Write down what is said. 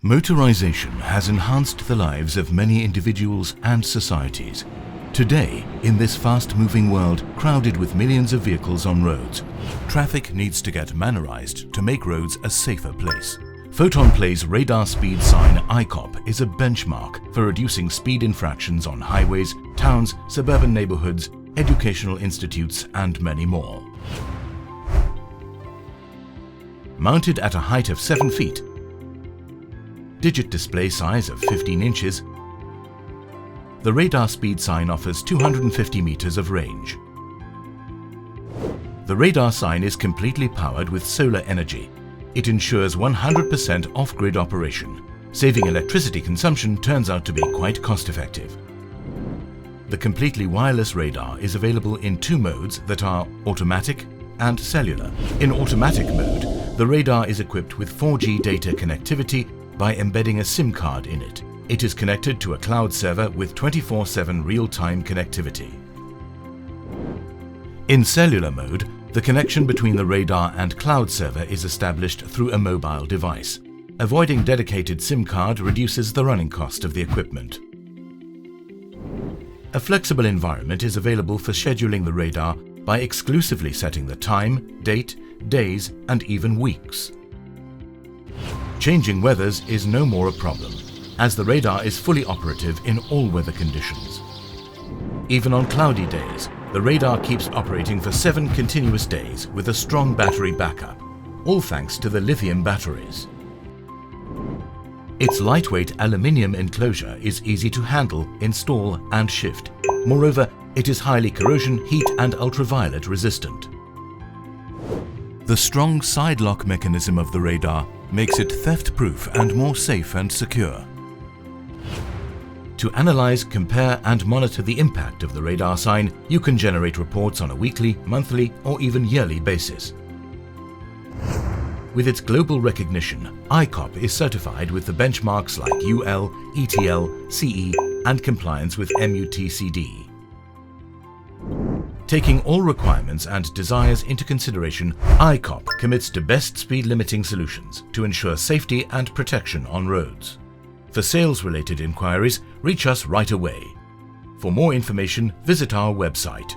Motorization has enhanced the lives of many individuals and societies. Today, in this fast-moving world crowded with millions of vehicles on roads, traffic needs to get mannerized to make roads a safer place. Photonplay's radar speed sign iCop is a benchmark for reducing speed infractions on highways, towns, suburban neighborhoods, educational institutes, and many more. Mounted at a height of 7 feet, digit display size of 15 inches, the radar speed sign offers 250 meters of range. The radar sign is completely powered with solar energy. It ensures 100% off-grid operation. Saving electricity consumption turns out to be quite cost-effective. The completely wireless radar is available in two modes that are automatic and cellular. In automatic mode, the radar is equipped with 4G data connectivity by embedding a SIM card in it. It is connected to a cloud server with 24/7 real-time connectivity. In cellular mode, the connection between the radar and cloud server is established through a mobile device. Avoiding dedicated SIM card reduces the running cost of the equipment. A flexible environment is available for scheduling the radar by exclusively setting the time, date, days, and even weeks. Changing weathers is no more a problem, as the radar is fully operative in all weather conditions. Even on cloudy days, the radar keeps operating for 7 continuous days with a strong battery backup, all thanks to the lithium batteries. Its lightweight aluminium enclosure is easy to handle, install, and shift. Moreover, it is highly corrosion, heat, and ultraviolet resistant. The strong side lock mechanism of the radar makes it theft-proof and more safe and secure. To analyze, compare, and monitor the impact of the radar sign, you can generate reports on a weekly, monthly, or even yearly basis. With its global recognition, iCop is certified with the benchmarks like UL, ETL, CE, and compliance with MUTCD. Taking all requirements and desires into consideration, iCop commits to best speed limiting solutions to ensure safety and protection on roads. For sales-related inquiries, reach us right away. For more information, visit our website.